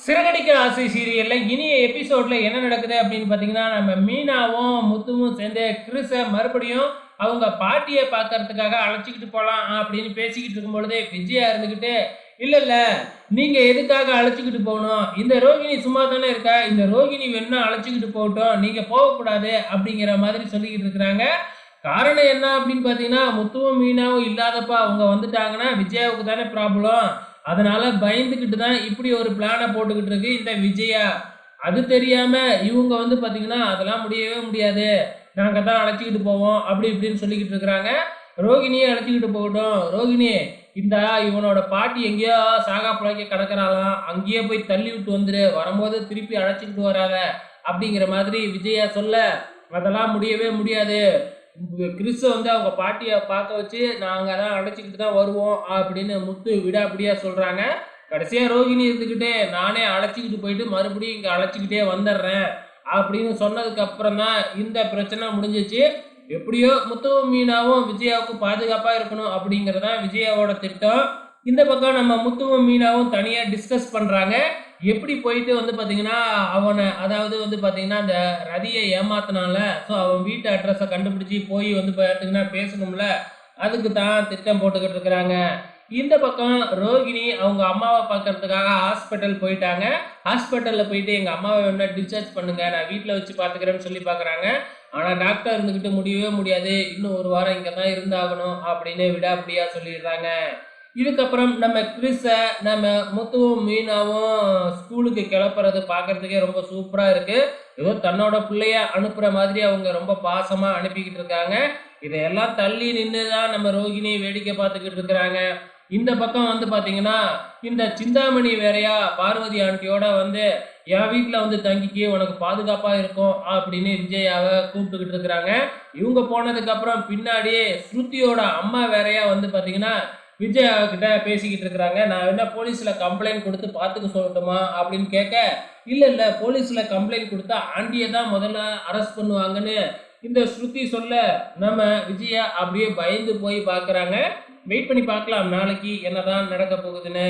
சிறகடிக்க ஆசை சீரியல்ல இனிய எபிசோட்ல என்ன நடக்குது அப்படின்னு பார்த்தீங்கன்னா, நம்ம மீனாவும், முத்துவும் சேர்ந்து கிறிஸ மறுபடியும் அவங்க பாட்டிய பார்க்கறதுக்காக அழைச்சுக்கிட்டு போலாம் அப்படின்னு பேசிக்கிட்டு இருக்கும்பொழுதே, விஜயா இருந்துகிட்டு, "இல்ல, இல்ல. நீங்க எதுக்காக அழைச்சுக்கிட்டு போகணும்? இந்த ரோகிணி சும்மா தானே இருக்கா. இந்த ரோகிணி வேணும்னா அழைச்சுக்கிட்டு போகட்டும். நீங்க போகக்கூடாது." அப்படிங்கிற மாதிரி சொல்லிக்கிட்டு இருக்கிறாங்க. காரணம் என்ன அப்படின்னு பார்த்தீங்கன்னா, முத்துவும், மீனாவும் இல்லாதப்ப அவங்க வந்துட்டாங்கன்னா, விஜயாவுக்கு தானே ப்ராப்ளம். அதனால பயந்துகிட்டு தான் இப்படி ஒரு பிளான போட்டுக்கிட்டு இருக்கு இந்த விஜயா. அது தெரியாம இவங்க வந்து பார்த்தீங்கன்னா, "அதெல்லாம் முடியவே முடியாது. நாங்க தான் அழைச்சுக்கிட்டு போவோம்." அப்படி இப்படின்னு சொல்லிக்கிட்டு இருக்கிறாங்க. ரோகிணிய அழைச்சுக்கிட்டு போகட்டும். "ரோகிணி, இந்தா இவனோட பாட்டி எங்கேயோ சாகா புழைக்க கிடக்குறாளாம். அங்கேயே போய் தள்ளி விட்டு வந்துரு. வரும்போது திருப்பி அழைச்சுக்கிட்டு வராத." அப்படிங்கிற மாதிரி விஜயா சொல்ல, "அதெல்லாம் முடியவே முடியாது. கிறிஸ வந்து அவங்க பாட்டிய பார்க்க வச்சு நாங்க தான் அழைச்சுக்கிட்டு தான் வருவோம்." அப்படின்னு முத்து விடாப்பிடியா சொல்றாங்க. கடைசியா ரோகிணி இருந்துகிட்டே, "நானே அழைச்சுக்கிட்டு போயிட்டு மறுபடியும் இங்க அழைச்சுக்கிட்டே வந்துடுறேன்." அப்படின்னு சொன்னதுக்கு அப்புறம் தான் இந்த பிரச்சனை முடிஞ்சிச்சு. எப்படியோ முத்துவும், மீனாவும் விஜயாவுக்கு பாதுகாப்பா இருக்கணும் அப்படிங்கிறது தான் விஜயாவோட திட்டம். இந்த பக்கம் நம்ம முத்துவும், மீனாவும் தனியா டிஸ்கஸ் பண்றாங்க. எப்படி போயிட்டு வந்து பார்த்தீங்கன்னா, அதாவது வந்து பார்த்தீங்கன்னா, அந்த ரதிய ஏமாத்துனான்ல, ஸோ அவன் வீட்டு அட்ரஸ கண்டுபிடிச்சு போய் வந்து பார்த்தீங்கன்னா பேசணும்ல, அதுக்கு தான் திட்டம் போட்டுக்கிட்டு இருக்கிறாங்க. இந்த பக்கம் ரோகிணி அவங்க அம்மாவ பார்க்கறதுக்காக ஹாஸ்பிட்டல் போயிட்டாங்க. ஹாஸ்பிட்டல்ல போயிட்டு எங்க அம்மாவ வேணுனா டிஸ்சார்ஜ் பண்ணுங்க. நான் வீட்ல வச்சு பார்த்துக்கிறேன்னு சொல்லி பார்க்குறாங்க. ஆனா டாக்டர் இருந்துகிட்டு முடியவே முடியாது. இன்னும் 1 வாரம் இங்க தான் இருந்தாகணும் அப்படின்னு விடாப்பிடியா சொல்லிடுறாங்க. இதுக்கப்புறம் நம்ம கிறிஸ நம்ம முத்துவும், மீனாவும் ஸ்கூலுக்கு கிளப்புறது பார்க்கறதுக்கே ரொம்ப சூப்பரா இருக்கு. ஏதோ தன்னோட பிள்ளைய அனுப்புற மாதிரி அவங்க ரொம்ப பாசமா அனுப்பிக்கிட்டு இருக்காங்க. இதையெல்லாம் தள்ளி நின்னு தான் நம்ம ரோகிணி வேடிக்கை பார்த்துக்கிட்டு இருக்கிறாங்க. இந்த பக்கம் வந்து பார்த்தீங்கன்னா, இந்த சிந்தாமணி வேறயா பார்வதி ஆண்டியோட வந்து, "என் வீட்ல வந்து தங்கிக்க, உனக்கு பாதுகாப்பா இருக்கும்." அப்படின்னு விஜயாவ கூப்பிட்டுக்கிட்டு இருக்கிறாங்க. இவங்க போனதுக்கப்புறம் பின்னாடியே ஸ்ருதியோட அம்மா வேறயா வந்து பார்த்தீங்கன்னா, விஜயா கிட்ட பேசிக்கிட்டு இருக்கிறாங்க. "நான் வேணா போலீஸ்ல கம்ப்ளைண்ட் குடுத்து பார்த்துக்க சொல்லட்டுமா?" அப்படின்னு கேட்க, "இல்ல, இல்ல. போலீஸ்ல கம்ப்ளைண்ட் குடுத்தா ஆண்டிய தான் முதல்ல அரெஸ்ட் பண்ணுவாங்கன்னு." இந்த ஸ்ருதி சொல்ல, நம்ம விஜயா அப்படியே பயந்து போய் பார்க்குறாங்க. வெயிட் பண்ணி பார்க்கலாம் நாளைக்கு என்னதான் நடக்க போகுதுன்னு.